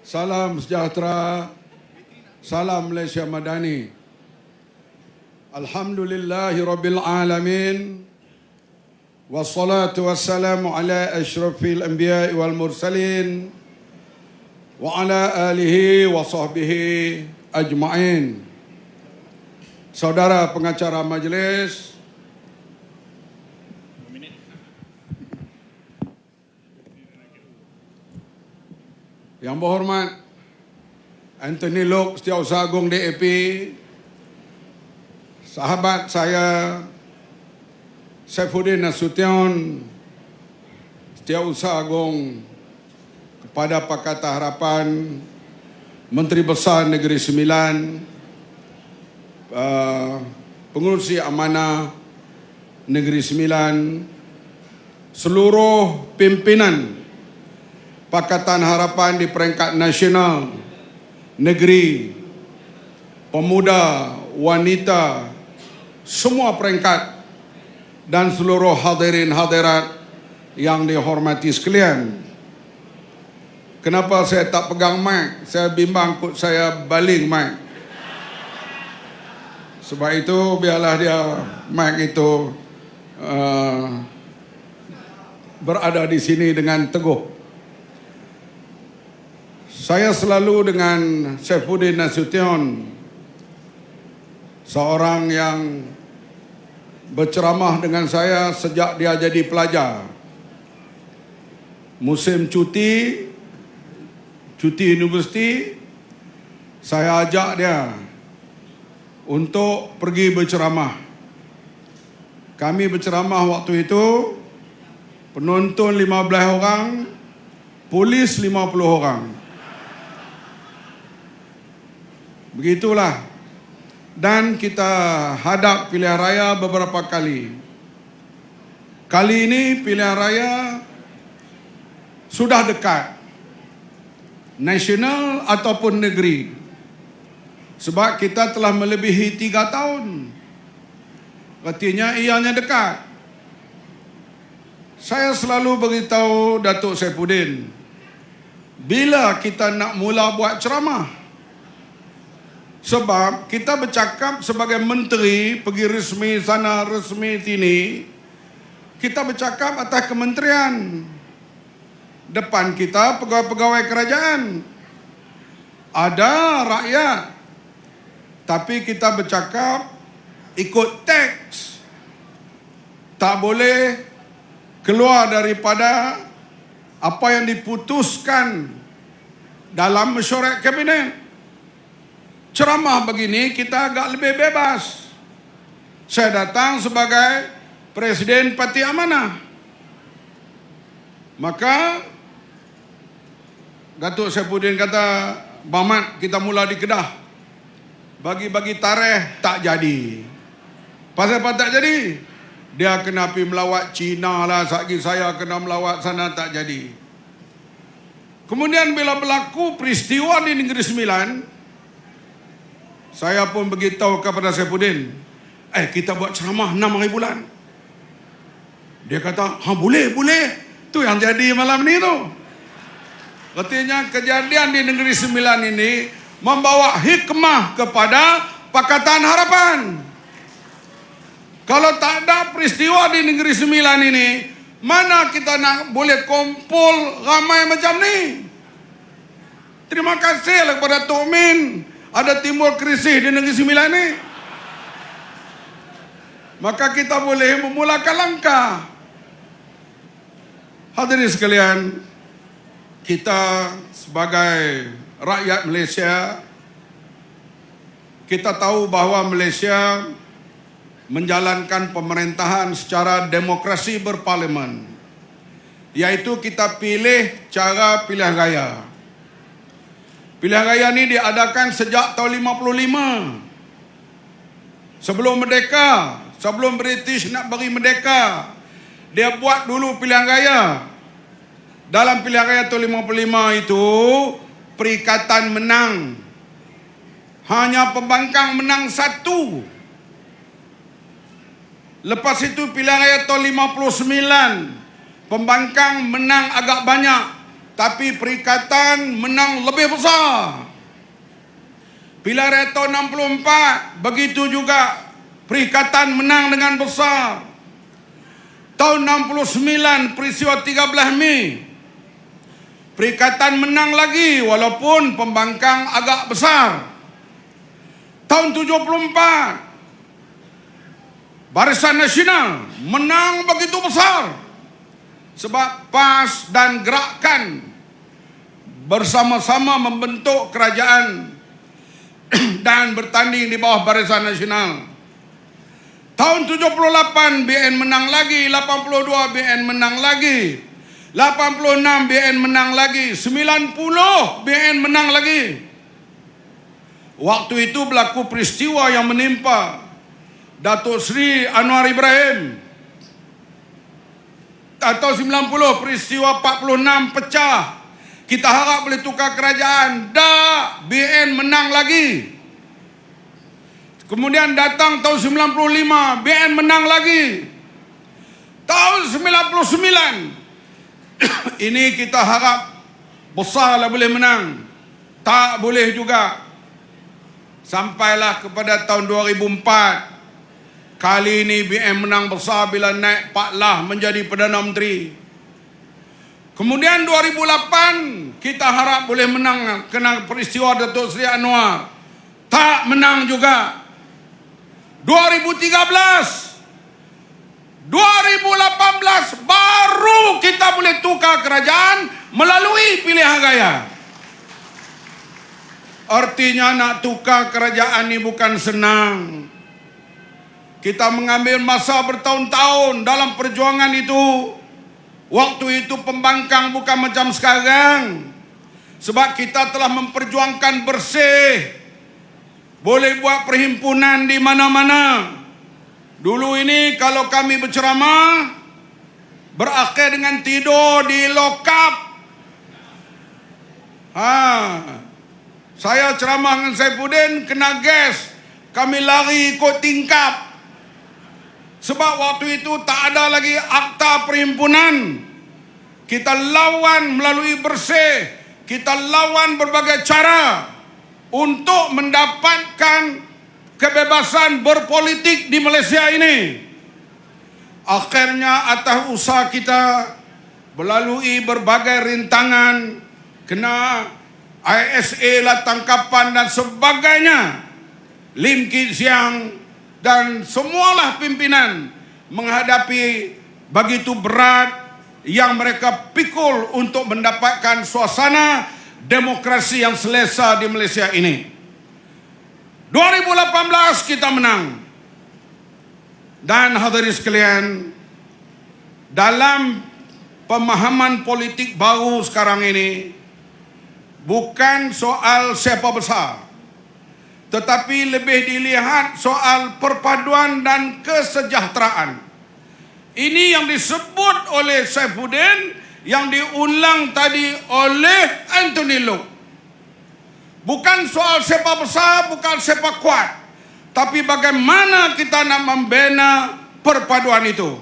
Salam sejahtera, salam Malaysia Madani. Alhamdulillahi Rabbil Alamin. Wassalatu wassalamu ala ashrafil anbiya wal mursalin wa ala alihi wa sahbihi ajma'in. Saudara pengacara majlis, yang berhormat Anthony Loke, Setiausaha Agung DAP, sahabat saya Saifuddin Nasution, Setiausaha Agung kepada Pakatan Harapan, Menteri Besar Negeri Sembilan, Pengurusi Amanah Negeri Sembilan, seluruh pimpinan Pakatan Harapan di peringkat nasional, negeri, pemuda, wanita, semua peringkat, dan seluruh hadirin hadirat yang dihormati sekalian. Kenapa saya tak pegang mic? Saya bimbang kot saya baling mic. Sebab itu biarlah dia mic itu berada di sini dengan teguh. Saya selalu dengan Saifuddin Nasution, seorang yang berceramah dengan saya sejak dia jadi pelajar. Musim cuti universiti, saya ajak dia untuk pergi berceramah. Kami berceramah waktu itu, penonton 15 orang, polis 50 orang. Begitulah. Dan kita hadap pilihan raya beberapa kali. Kali ini pilihan raya sudah dekat, nasional ataupun negeri. Sebab kita telah melebihi 3 tahun. Artinya ianya dekat. Saya selalu beritahu Datuk Saifuddin, bila kita nak mula buat ceramah? Sebab kita bercakap sebagai menteri, pergi resmi sana, resmi sini. Kita bercakap atas kementerian. Depan kita pegawai-pegawai kerajaan. Ada rakyat. Tapi kita bercakap ikut teks. Tak boleh keluar daripada apa yang diputuskan dalam mesyuarat kabinet. Ceramah begini kita agak lebih bebas. Saya datang sebagai Presiden Parti Amanah. Maka Datuk Saifuddin kata, Bang Mat, kita mula di Kedah. Bagi-bagi tarikh tak jadi. Pasal apa tak jadi? Dia kena pergi melawat Cina lah, satgi saya kena melawat sana, tak jadi. Kemudian bila berlaku peristiwa di Negeri Sembilan, saya pun beritahu kepada Saifuddin, kita buat ceramah 6 hari bulan. Dia kata, boleh. Tu yang jadi malam ni tu. Artinya kejadian di Negeri Sembilan ini membawa hikmah kepada Pakatan Harapan. Kalau tak ada peristiwa di Negeri Sembilan ini, mana kita nak boleh kumpul ramai macam ni? Terima kasih kepada Tok Min. Ada timbul krisis di Negeri Sembilan ni. Maka kita boleh memulakan langkah. Hadirin sekalian, kita sebagai rakyat Malaysia, kita tahu bahawa Malaysia menjalankan pemerintahan secara demokrasi berparlimen. Iaitu kita pilih cara pilihan raya. Pilihan raya ini diadakan sejak tahun 55. Sebelum merdeka, sebelum British nak beri merdeka, dia buat dulu pilihan raya. Dalam pilihan raya tahun 55 itu, perikatan menang. Hanya pembangkang menang 1. Lepas itu pilihan raya tahun 59, pembangkang menang agak banyak. tapi Perikatan menang lebih besar. Pilihan tahun 64, begitu juga Perikatan menang dengan besar. Tahun 69, peristiwa 13 Mei, Perikatan menang lagi walaupun pembangkang agak besar. Tahun 74, Barisan Nasional menang begitu besar sebab PAS dan Gerakan bersama-sama membentuk kerajaan dan bertanding di bawah Barisan Nasional. Tahun 78 BN menang lagi, 82 BN menang lagi, 86 BN menang lagi, 90 BN menang lagi. Waktu itu berlaku peristiwa yang menimpa Datuk Seri Anwar Ibrahim. Atau 90, peristiwa 46 pecah. Kita harap boleh tukar kerajaan. Dah, BN menang lagi. Kemudian datang tahun 95, BN menang lagi. Tahun 99, ini kita harap besarlah boleh menang. Tak boleh juga. Sampailah kepada tahun 2004. Kali ini BN menang besar bila naik Pak Lah menjadi Perdana Menteri. Kemudian 2008 kita harap boleh menang kena peristiwa Datuk Seri Anwar. Tak menang juga. 2013, 2018 baru kita boleh tukar kerajaan melalui pilihan raya. Artinya nak tukar kerajaan ini bukan senang. Kita mengambil masa bertahun-tahun dalam perjuangan itu. Waktu itu pembangkang bukan macam sekarang. Sebab kita telah memperjuangkan bersih. Boleh buat perhimpunan di mana-mana. Dulu ini kalau kami berceramah, berakhir dengan tidur di lokap. Saya ceramah dengan Saifuddin, kena gas. Kami lari ikut tingkap. Sebab waktu itu tak ada lagi akta perhimpunan. Kita lawan melalui bersih. Kita lawan berbagai cara untuk mendapatkan kebebasan berpolitik di Malaysia ini. Akhirnya atas usaha kita melalui berbagai rintangan, kena ISA lah tangkapan dan sebagainya, Lim Kit Siang dan semualah pimpinan menghadapi begitu berat yang mereka pikul untuk mendapatkan suasana demokrasi yang selesa di Malaysia ini. 2018 kita menang. Dan hadirin sekalian, dalam pemahaman politik baru sekarang ini, bukan soal siapa besar, tetapi lebih dilihat soal perpaduan dan kesejahteraan. Ini yang disebut oleh Saifuddin, yang diulang tadi oleh Anthony Loke. Bukan soal siapa besar, bukan siapa kuat, tapi bagaimana kita nak membina perpaduan itu.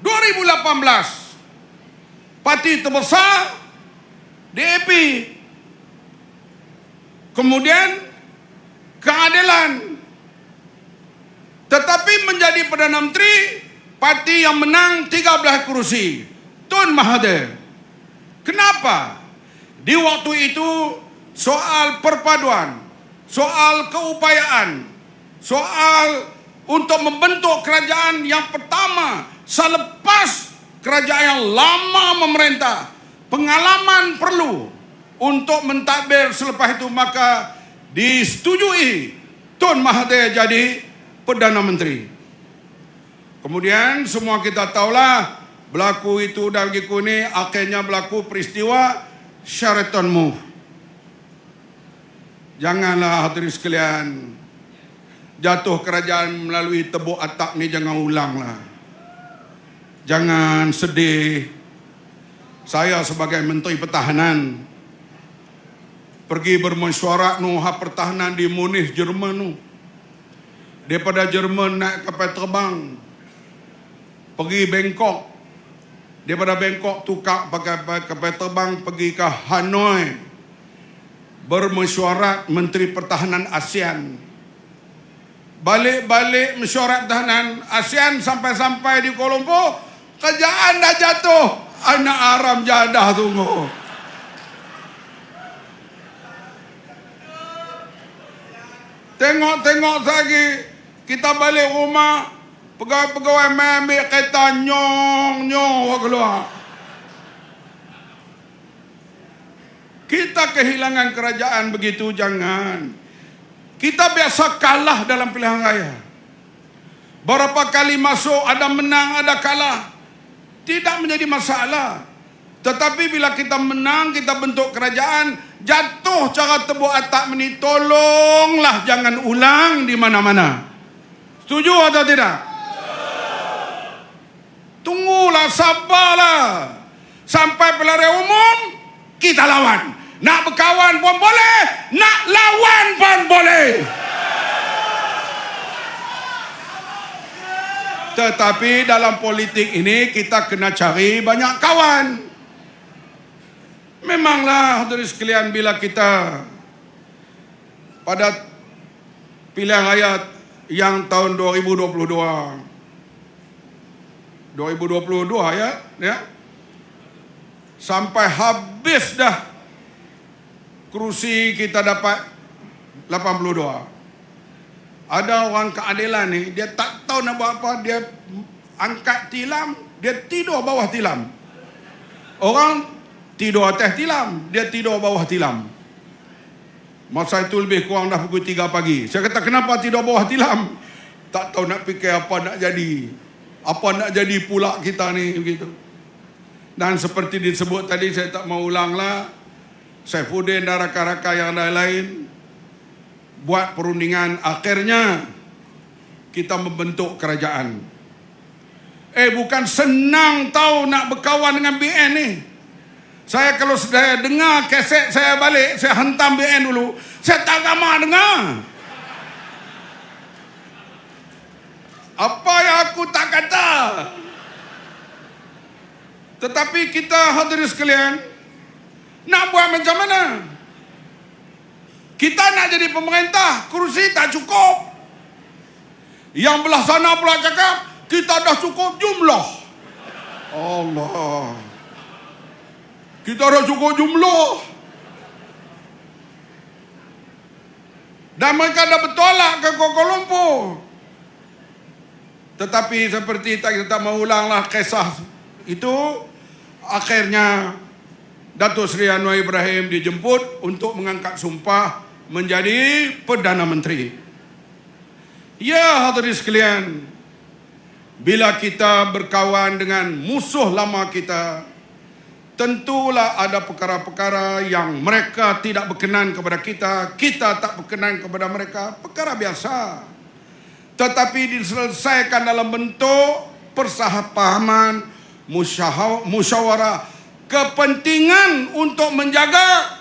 2018, parti terbesar DAP. Kemudian keadilan. Tetapi menjadi Perdana Menteri, parti yang menang 13 kursi, Tun Mahathir. Kenapa? Di waktu itu soal perpaduan, soal keupayaan, soal untuk membentuk kerajaan yang pertama selepas kerajaan yang lama memerintah. Pengalaman perlu untuk mentadbir selepas itu, maka disetujui Tun Mahathir jadi Perdana Menteri. Kemudian semua kita tahulah berlaku itu dan begitu ini, akhirnya berlaku peristiwa Sheraton Move. Janganlah hadirin sekalian, jatuh kerajaan melalui tebuk atap ni jangan ulanglah. Jangan sedih. Saya sebagai Menteri Pertahanan pergi bermesyuarat hak pertahanan di Munich, Jerman . Daripada Jerman naik kapal terbang pergi Bangkok, Daripada Bangkok tukar pakai kapal terbang pergi ke Hanoi, bermesyuarat Menteri Pertahanan ASEAN. Balik-balik mesyuarat pertahanan ASEAN sampai-sampai di Kuala Lumpur, kerajaan dah jatuh. Anak aram jadah tunggu. Tengok lagi, kita balik rumah, pegawai-pegawai ambil kereta nyong keluar. Kita kehilangan kerajaan begitu, jangan. Kita biasa kalah dalam pilihan raya. Berapa kali masuk, ada menang, ada kalah. Tidak menjadi masalah. Tetapi bila kita menang, kita bentuk kerajaan, jatuh cara tebuk atap ini, tolonglah jangan ulang di mana-mana. Setuju atau tidak? Tunggulah, sabarlah. Sampai pilihan raya umum, kita lawan. Nak berkawan pun boleh, nak lawan pun boleh. Tetapi dalam politik ini kita kena cari banyak kawan. Memanglah hadirin sekalian, bila kita pada pilihan raya yang tahun 2022 ya, sampai habis dah kerusi kita dapat 82. Ada orang keadilan ni, dia tak tahu nak buat apa, dia angkat tilam, dia tidur bawah tilam. Orang tidur atas tilam, dia tidur bawah tilam. Masa itu lebih kurang dah pukul 3 pagi. Saya kata, kenapa tidur bawah tilam? Tak tahu nak fikir apa nak jadi. Apa nak jadi pula kita ni, begitu. Dan seperti disebut tadi, saya tak mau ulanglah, Saifuddin dan rakan-rakan yang lain buat perundingan, akhirnya kita membentuk kerajaan. Bukan senang tahu nak berkawan dengan BN ni. Saya kalau saya dengar kaset, saya balik, saya hentam BN dulu, saya tak ramah dengar. Apa yang aku tak kata. Tetapi kita hadirin sekalian, nak buat macam mana? Kita nak jadi pemerintah, kursi tak cukup. Yang belah sana pula cakap, kita dah cukup jumlah. Allah. Kita dah cukup jumlah. Dan mereka dah bertolak ke Kuala Lumpur. Tetapi seperti kita tak mau ulanglah kisah itu, akhirnya Datuk Seri Anwar Ibrahim dijemput untuk mengangkat sumpah menjadi Perdana Menteri. Ya hadirin sekalian, bila kita berkawan dengan musuh lama kita, tentulah ada perkara-perkara yang mereka tidak berkenan kepada kita, kita tak berkenan kepada mereka, perkara biasa. Tetapi diselesaikan dalam bentuk persahapahaman, musyawarah, kepentingan untuk menjaga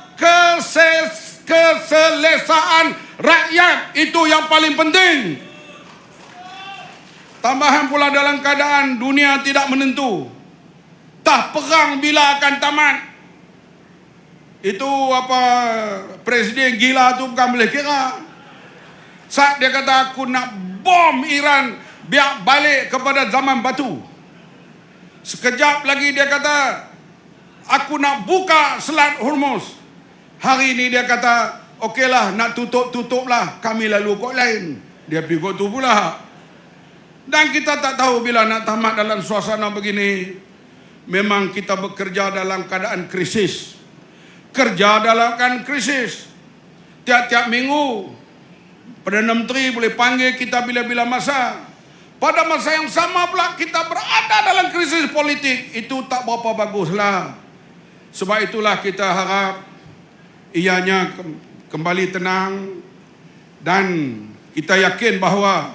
keselesaan rakyat, itu yang paling penting. Tambahan pula dalam keadaan dunia tidak menentu, tak perang bila akan tamat. Itu apa, presiden gila tu bukan boleh kira. Saat dia kata aku nak bom Iran biar balik kepada zaman batu, sekejap lagi dia kata aku nak buka Selat Hormuz. Hari ini dia kata, okeylah nak tutup-tutuplah, kami lalu kok lain. Dia pergi kok tu pula. Dan kita tak tahu bila nak tamat dalam suasana begini. Memang kita bekerja dalam keadaan krisis. Kerja dalam keadaan krisis. Tiap-tiap minggu Perdana Menteri boleh panggil kita bila-bila masa. Pada masa yang sama pula kita berada dalam krisis politik. Itu tak berapa baguslah. Sebab itulah kita harap ianya kembali tenang. Dan kita yakin bahawa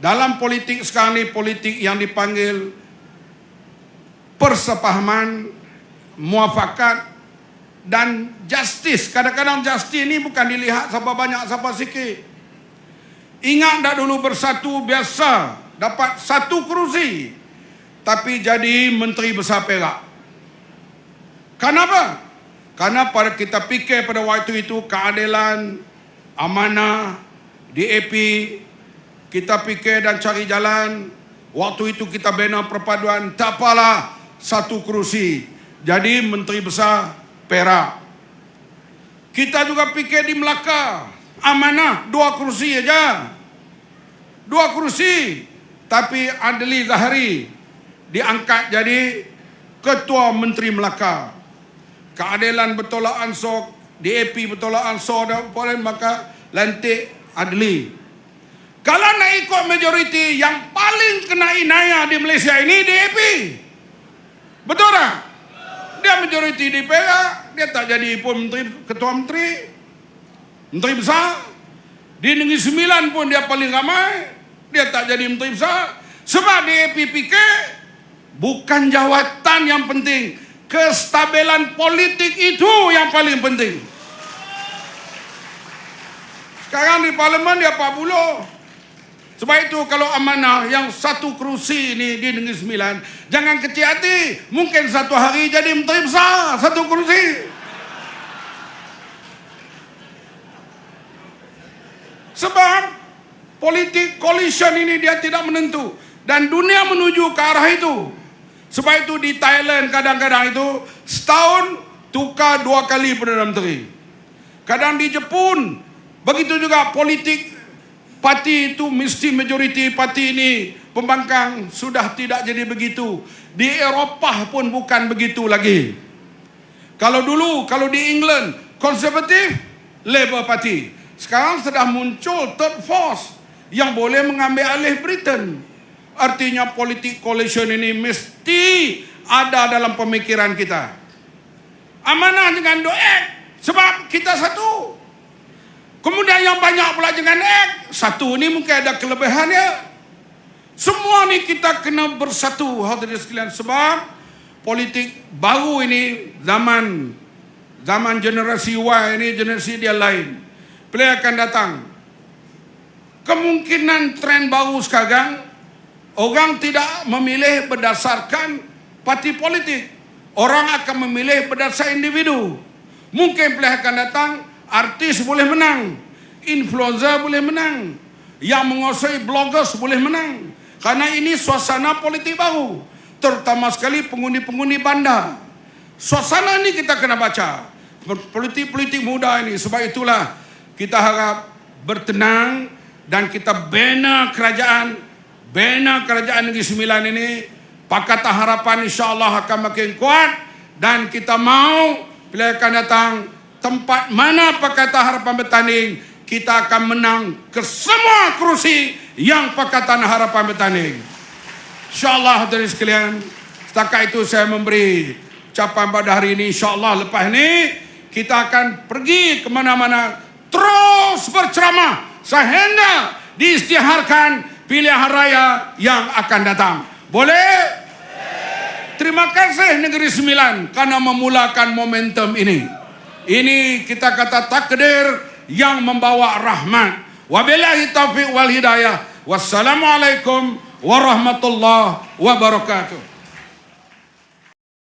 dalam politik sekarang ni, politik yang dipanggil persepahaman, muafakat dan justice. Kadang-kadang justice ni bukan dilihat siapa banyak siapa sikit. Ingat dah dulu bersatu biasa dapat satu kerusi. tapi jadi Menteri Besar Perak. Kenapa? Karena pada kita fikir pada waktu itu keadilan, amanah, DAP, kita fikir dan cari jalan. Waktu itu kita bina perpaduan, tak apalah, satu kerusi jadi Menteri Besar Perak. Kita juga fikir di Melaka, amanah 2 kerusi aja. 2 kerusi. Tapi Adli Zahari diangkat jadi Ketua Menteri Melaka. Keadilan bertolak ansur, DAP bertolak ansur dan maka lantik Adli. Kalau nak ikut majoriti, yang paling kena inayah di Malaysia ini DAP. Betul tak? Dia majoriti di Perak, dia tak jadi pun ketua menteri, menteri besar. Di Negeri Sembilan pun dia paling ramai, dia tak jadi menteri besar. Sebab DAP fikir bukan jawatan yang penting, kestabilan politik itu yang paling penting. Sekarang di parlimen dia 40. Sebab itu kalau amanah yang 1 kerusi ini di Negeri Sembilan, jangan kecil hati. Mungkin satu hari jadi menteri besar 1 kerusi. Sebab politik coalition ini dia tidak menentu. Dan dunia menuju ke arah itu. Sebab itu di Thailand kadang-kadang itu setahun tukar 2 kali Perdana Menteri. Kadang di Jepun begitu juga politik. Parti itu mesti majoriti parti ini pembangkang sudah tidak jadi begitu. Di Eropah pun bukan begitu lagi. Kalau dulu, kalau di England, konservatif, Labour Party. Sekarang sudah muncul third force yang boleh mengambil alih Britain. Artinya politik coalition ini mesti ada dalam pemikiran kita. Amanah dengan doa, sebab kita satu. Kemudian yang banyak pula jangan satu ni mungkin ada kelebihannya. Semua ni kita kena bersatu hadirin sekalian, sebab politik baru ini zaman generasi Y ini, generasi dia lain. Bila akan datang kemungkinan tren baru sekarang, orang tidak memilih berdasarkan parti politik. Orang akan memilih berdasar individu. Mungkin bila akan datang artis boleh menang, influencer boleh menang, yang menguasai bloggers boleh menang. Karena ini suasana politik baru, terutama sekali pengundi-pengundi bandar. Suasana ini kita kena baca, politik-politik muda ini. Sebab itulah kita harap bertenang dan kita bina kerajaan Negeri Sembilan ini. Pakatan Harapan insya-Allah akan makin kuat, dan kita mau bila akan datang tempat mana Pakatan Harapan bertanding, kita akan menang ke semua kerusi yang Pakatan Harapan bertanding. InsyaAllah hadirin sekalian, setakat itu saya memberi ucapan pada hari ini. InsyaAllah lepas ini kita akan pergi ke mana-mana, terus berceramah sehingga diisytiharkan pilihan raya yang akan datang. Boleh? Terima kasih Negeri Sembilan karena memulakan momentum ini. Ini kita kata takdir yang membawa rahmat. Wabillahi taufiq wal hidayah. Wassalamualaikum warahmatullahi wabarakatuh.